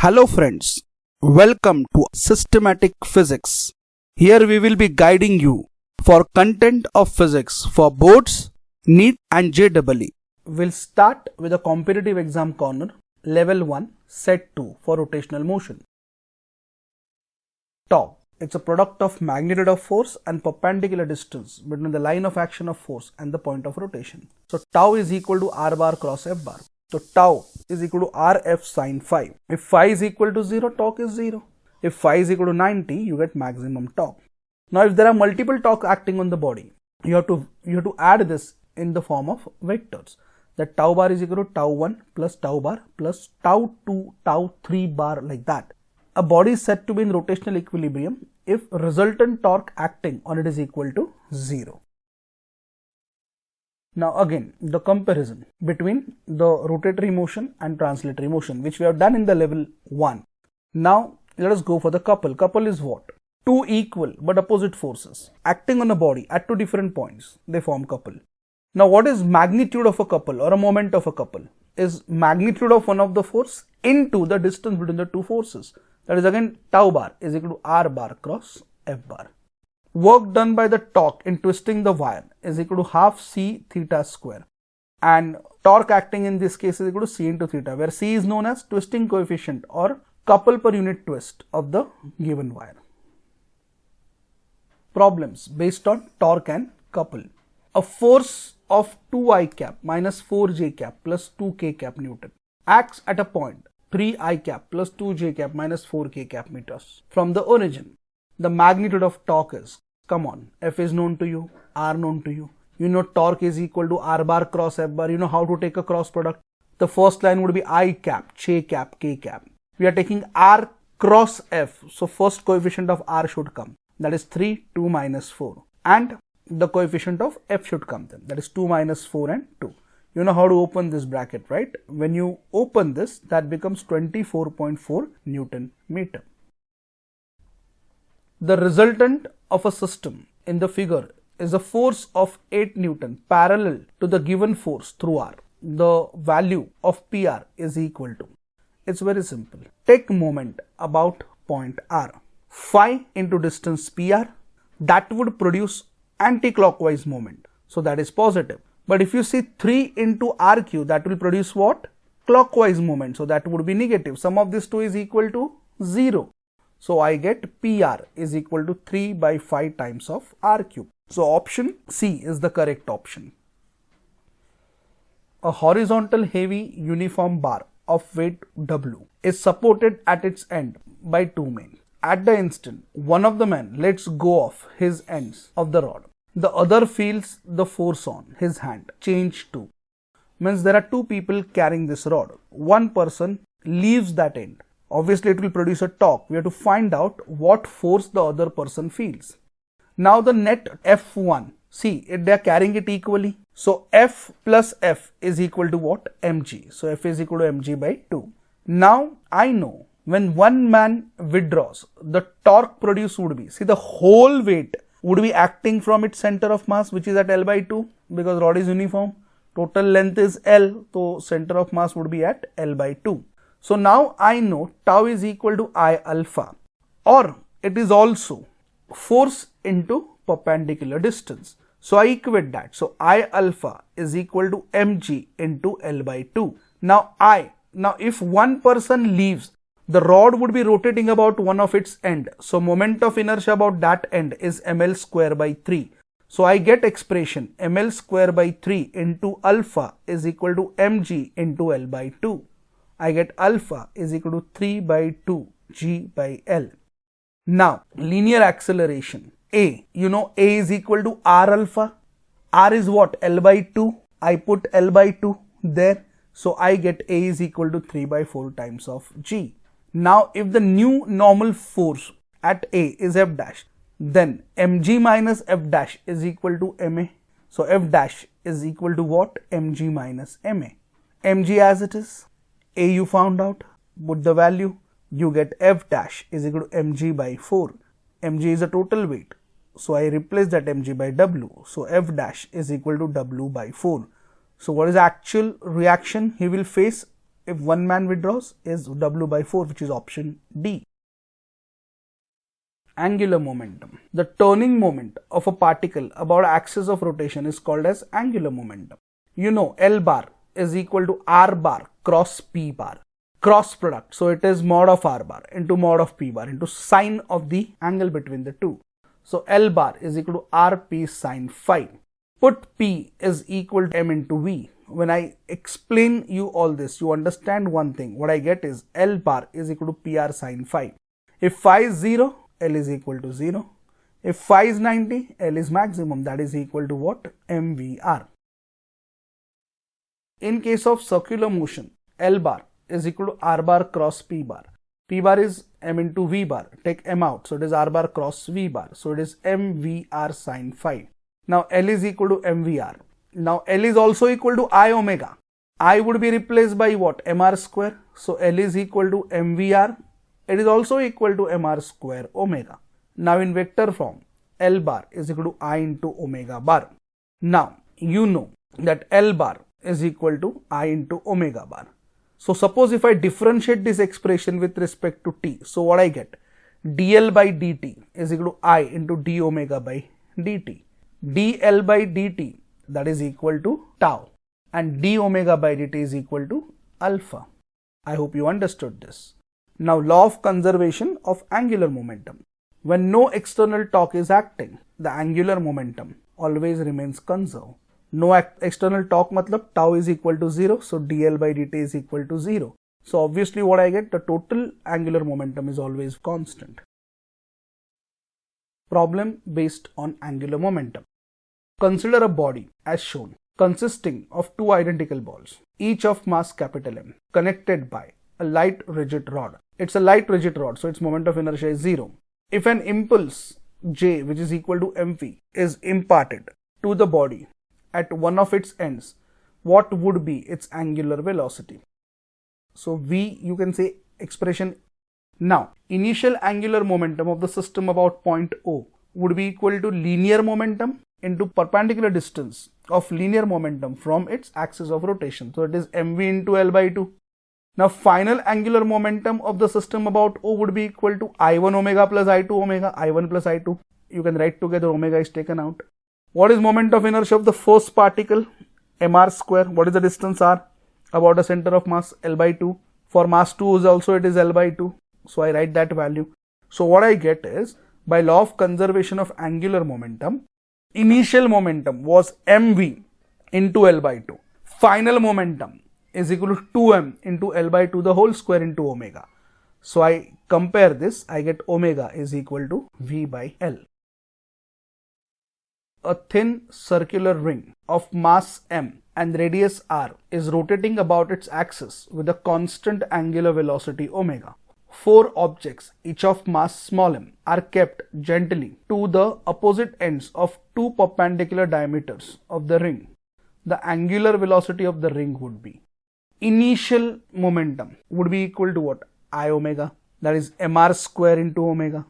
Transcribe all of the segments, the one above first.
Hello friends, welcome to Systematic Physics. Here we will be guiding you for content of physics for boards, NEET and JEE. We'll start with a competitive exam corner, level 1, set 2 for rotational motion. Tau, it's a product of magnitude of force and perpendicular distance between the line of action of force and the point of rotation. So tau is equal to r bar cross f bar. So tau is equal to Rf sin phi. If phi is equal to 0, torque is 0. If phi is equal to 90, you get maximum torque. Now if there are multiple torque acting on the body, you have to add this in the form of vectors. That tau bar is equal to tau 1 plus tau bar plus tau 2 tau 3 bar, like that. A body is said to be in rotational equilibrium if resultant torque acting on it is equal to 0. Now again, the comparison between the rotatory motion and translatory motion, which we have done in the level 1. Now let us go for the couple. Couple is what? Two equal but opposite forces acting on a body at two different points, they form couple. Now what is magnitude of a couple or a moment of a couple? Is magnitude of one of the force into the distance between the two forces. That is again tau bar is equal to r bar cross f bar. Work done by the torque in twisting the wire is equal to half c theta square, and torque acting in this case is equal to c into theta, where c is known as twisting coefficient or couple per unit twist of the given wire. Problems based on torque and couple. A force of 2i cap minus 4j cap plus 2k cap Newton acts at a point 3i cap plus 2j cap minus 4k cap meters from the origin. The magnitude of torque is, come on, F is known to you, R known to you. You know torque is equal to R bar cross F bar. You know how to take a cross product. The first line would be I cap, J cap, K cap. We are taking R cross F. So first coefficient of R should come. That is 3, 2 minus 4. And the coefficient of F should come then. That is 2 minus 4 and 2. You know how to open this bracket, right? When you open this, that becomes 24.4 Newton meter. The resultant of a system in the figure is a force of 8 Newton parallel to the given force through R. The value of PR is equal to, it's very simple. Take moment about point R. Phi into distance PR, that would produce anti-clockwise moment. So that is positive. But if you see 3 into RQ, that will produce what? Clockwise moment. So that would be negative. Sum of these two is equal to 0. So I get PR is equal to 3 by 5 times of R cube. So option C is the correct option. A horizontal heavy uniform bar of weight W is supported at its end by two men. At the instant one of the men lets go of his ends of the rod, the other feels the force on his hand change to. Means there are two people carrying this rod. One person leaves that end. Obviously it will produce a torque. We have to find out what force the other person feels. Now the net F1, see they are carrying it equally. So F plus F is equal to what? Mg. So F is equal to mg by 2. Now I know when one man withdraws, the torque produced would be, see the whole weight would be acting from its center of mass, which is at L by 2 because rod is uniform. Total length is L, so center of mass would be at L by 2. So now I know tau is equal to I alpha, or it is also force into perpendicular distance. So I equate that. So I alpha is equal to mg into L by 2. Now if one person leaves, the rod would be rotating about one of its end. So moment of inertia about that end is ml square by 3. So I get expression ml square by 3 into alpha is equal to mg into L by 2. I get alpha is equal to 3 by 2 g by L. Now linear acceleration A, you know A is equal to R alpha. R is what? L by 2. I put L by 2 there. So I get A is equal to 3 by 4 times of g. Now if the new normal force at A is F dash, then mg minus F dash is equal to ma. So F dash is equal to what? Mg minus ma. Mg as it is. A you found out, put the value, you get F dash is equal to mg by 4. Mg is a total weight. So I replace that mg by W. So F dash is equal to W by 4. So what is the actual reaction he will face if one man withdraws is W by 4, which is option D. Angular momentum. The turning moment of a particle about axis of rotation is called as angular momentum. You know L bar is equal to R bar cross P bar. Cross product. So it is mod of R bar into mod of P bar into sine of the angle between the two. So L bar is equal to RP sine phi. Put P is equal to M into V. When I explain you all this, you understand one thing. What I get is L bar is equal to PR sine phi. If phi is 0, L is equal to 0. If phi is 90, L is maximum. That is equal to what? MVR. In case of circular motion, L bar is equal to R bar cross P bar. P bar is M into V bar. Take M out. So it is R bar cross V bar. So it is MVR sine phi. Now L is equal to MVR. Now L is also equal to I omega. I would be replaced by what? MR square. So L is equal to MVR. It is also equal to MR square omega. Now in vector form, L bar is equal to I into omega bar. Now you know that L bar is equal to I into omega bar. So suppose if I differentiate this expression with respect to t, so what I get? dl by dt is equal to I into d omega by dt. dl by dt, that is equal to tau, and d omega by dt is equal to alpha. I hope you understood this. Now law of conservation of angular momentum. When no external torque is acting, the angular momentum always remains conserved. No external torque matlab tau is equal to 0, so dl by dt is equal to 0. So obviously what I get, the total angular momentum is always constant. Problem based on angular momentum. Consider a body as shown, consisting of two identical balls, each of mass capital M, connected by a light rigid rod. It's a light rigid rod, so its moment of inertia is 0. If an impulse J, which is equal to mv, is imparted to the body at one of its ends, what would be its angular velocity? So V, you can say expression. Now, initial angular momentum of the system about point O would be equal to linear momentum into perpendicular distance of linear momentum from its axis of rotation. So it is mv into L by 2. Now final angular momentum of the system about O would be equal to I1 omega plus I2 omega, I1 plus I2. You can write together, omega is taken out. What is moment of inertia of the first particle? mr square. What is the distance r? About the center of mass, L by 2. For mass 2 is also it is L by 2. So I write that value. So what I get is, by law of conservation of angular momentum, initial momentum was mv into L by 2. Final momentum is equal to 2m into L by 2 the whole square into omega. So I compare this, I get omega is equal to V by L. A thin circular ring of mass m and radius r is rotating about its axis with a constant angular velocity omega. Four objects, each of mass small m, are kept gently to the opposite ends of two perpendicular diameters of the ring. The angular velocity of the ring would be, initial momentum would be equal to what? I omega, that is mr square into omega.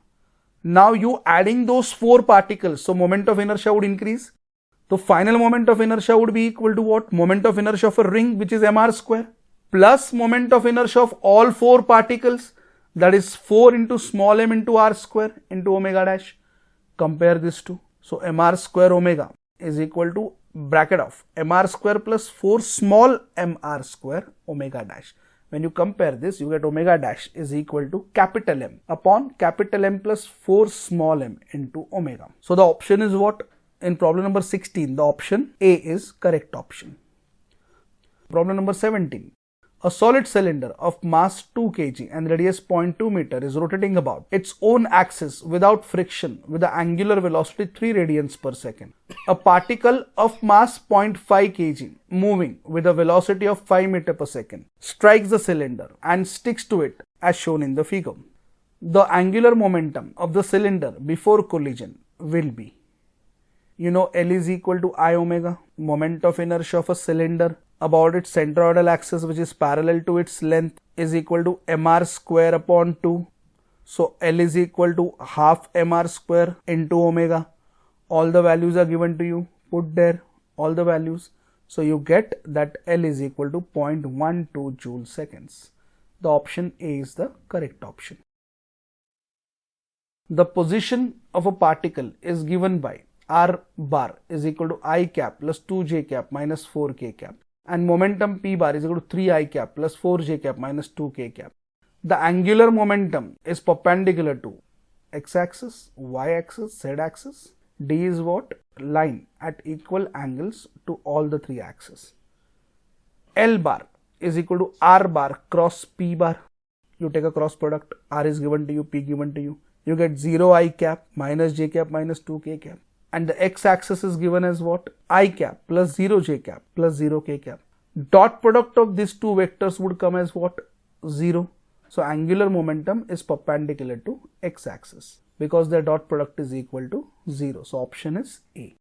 Now you adding those four particles, so moment of inertia would increase. So final moment of inertia would be equal to what? Moment of inertia of a ring, which is mr square, plus moment of inertia of all four particles, that is 4 into small m into r square into omega dash. Compare this two. So mr square omega is equal to bracket of mr square plus 4 small mr square omega dash. When you compare this, you get omega dash is equal to capital M upon capital M plus 4 small m into omega. So the option is what? In problem number 16, the option A is correct option. Problem number 17. A solid cylinder of mass 2 kg and radius 0.2 meter is rotating about its own axis without friction with the angular velocity 3 radians per second. A particle of mass 0.5 kg moving with a velocity of 5 meter per second strikes the cylinder and sticks to it as shown in the figure. The angular momentum of the cylinder before collision will be, you know, L is equal to I omega, moment of inertia of a cylinder about its centroidal axis which is parallel to its length is equal to mr square upon 2. So L is equal to half mr square into omega. All the values are given to you. Put there all the values. So you get that L is equal to 0.12 joule seconds. The option A is the correct option. The position of a particle is given by R bar is equal to I cap plus 2j cap minus 4k cap, and momentum P bar is equal to 3I cap plus 4j cap minus 2k cap. The angular momentum is perpendicular to x-axis, y-axis, z-axis. D is what? Line at equal angles to all the three axes. L bar is equal to R bar cross P bar. You take a cross product, R is given to you, P given to you. You get 0I cap minus j cap minus 2k cap. And the x-axis is given as what? I cap plus 0j cap plus 0k cap. Dot product of these two vectors would come as what? 0. So angular momentum is perpendicular to x-axis because their dot product is equal to 0. So option is A.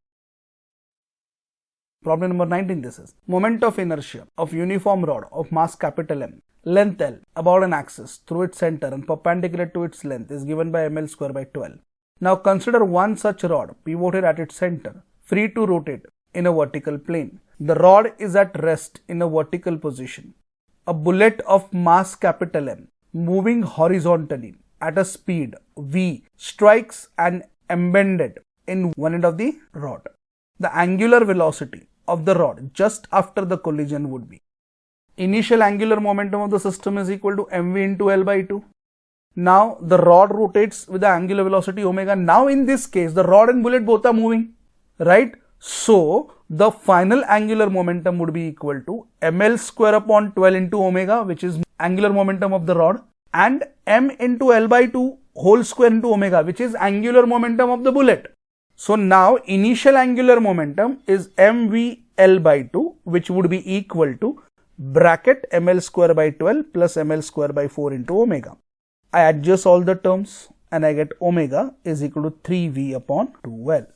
Problem number 19, this is moment of inertia of uniform rod of mass capital M, length L about an axis through its center and perpendicular to its length is given by ml square by 12. Now consider one such rod pivoted at its center, free to rotate in a vertical plane. The rod is at rest in a vertical position. A bullet of mass capital M moving horizontally at a speed v strikes an embedded in one end of the rod. The angular velocity of the rod just after the collision would be: initial angular momentum of the system is equal to mv into L by 2. Now the rod rotates with the angular velocity omega. Now in this case the rod and bullet both are moving, right? So the final angular momentum would be equal to ml square upon 12 into omega, which is angular momentum of the rod, and m into L by 2 whole square into omega, which is angular momentum of the bullet. So now initial angular momentum is mv L by 2, which would be equal to bracket ml square by 12 plus ml square by 4 into omega. I adjust all the terms and I get omega is equal to 3v upon 2L.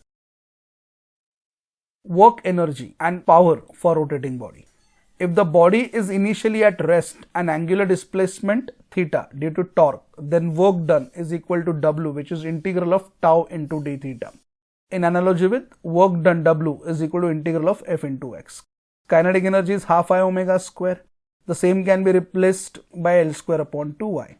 Work energy and power for rotating body. If the body is initially at rest and angular displacement theta due to torque, then work done is equal to W, which is integral of tau into d theta. In analogy with work done, W is equal to integral of F into X. Kinetic energy is half I omega square. The same can be replaced by L square upon 2I.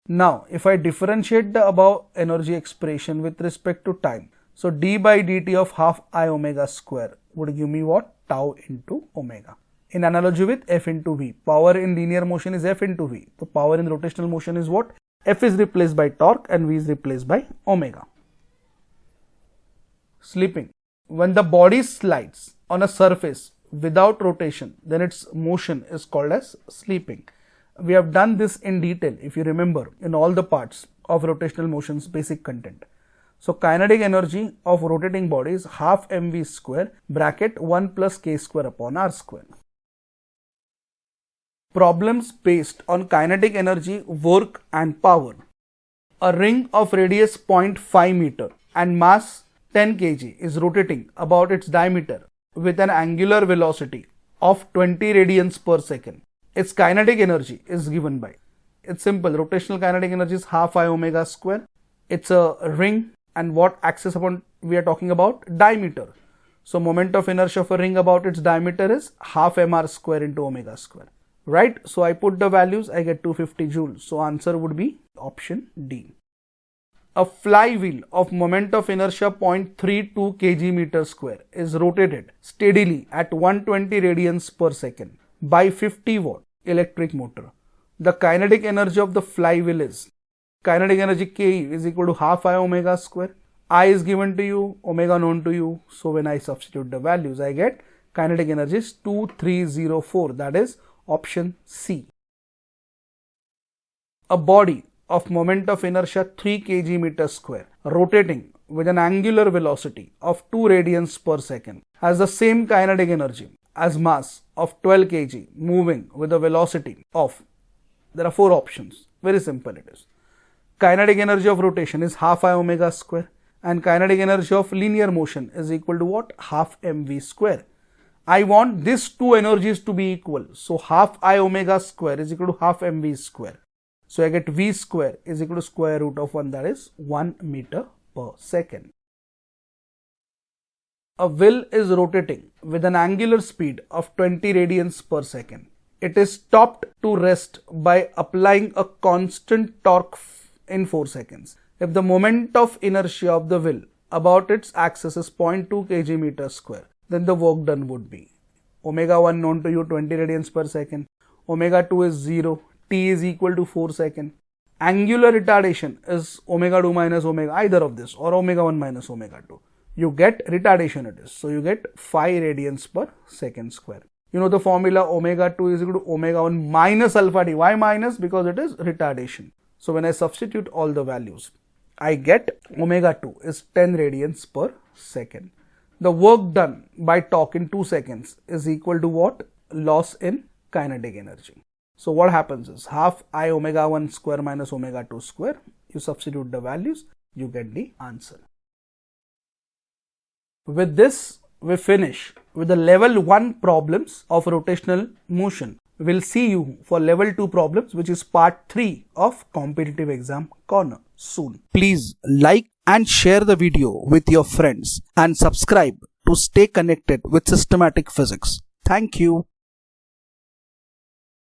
Now, if I differentiate the above energy expression with respect to time, so d by dt of half I omega square would give me what? Tau into omega. In analogy with F into V, power in linear motion is F into V. So power in rotational motion is what? F is replaced by torque and V is replaced by omega. Slipping. When the body slides on a surface without rotation, then its motion is called as slipping. We have done this in detail, if you remember, in all the parts of rotational motion's basic content. So kinetic energy of rotating body is half mv square bracket 1 plus k square upon r square. Problems based on kinetic energy, work and power. A ring of radius 0.5 meter and mass 10 kg is rotating about its diameter with an angular velocity of 20 radians per second. Its kinetic energy is given by, it's simple, rotational kinetic energy is half I omega square. It's a ring, and what axis upon we are talking about? Diameter. So moment of inertia of a ring about its diameter is half mr square into omega square, right? So I put the values, I get 250 joules. So answer would be option D. A flywheel of moment of inertia 0.32 kg meter square is rotated steadily at 120 radians per second by 50 watt electric motor. The kinetic energy of the flywheel is, kinetic energy Ke is equal to half I omega square. I is given to you, omega known to you. So when I substitute the values, I get kinetic energy is 2304. That is option C. A body of moment of inertia 3 kg meter square rotating with an angular velocity of 2 radians per second has the same kinetic energy as mass of 12 kg moving with a velocity of, there are 4 options, very simple it is. Kinetic energy of rotation is half I omega square and kinetic energy of linear motion is equal to what? Half mv square. I want these two energies to be equal. So half I omega square is equal to half mv square. So I get v square is equal to square root of 1, that is 1 meter per second. A wheel is rotating with an angular speed of 20 radians per second. It is stopped to rest by applying a constant torque in 4 seconds. If the moment of inertia of the wheel about its axis is 0.2 kg meter square, then the work done would be omega 1 known to you 20 radians per second, omega 2 is 0, t is equal to 4 seconds. Angular retardation is omega 2 minus omega, either of this, or omega 1 minus omega 2. You get retardation it is. So you get 5 radians per second square. You know the formula omega 2 is equal to omega 1 minus alpha d. Why minus? Because it is retardation. So when I substitute all the values, I get omega 2 is 10 radians per second. The work done by torque in 2 seconds is equal to what? Loss in kinetic energy. So what happens is half I omega 1 square minus omega 2 square. You substitute the values, you get the answer. With this, we finish with the level 1 problems of rotational motion. We'll see you for level 2 problems, which is part 3 of competitive exam corner soon. Please like and share the video with your friends and subscribe to stay connected with systematic physics. Thank you.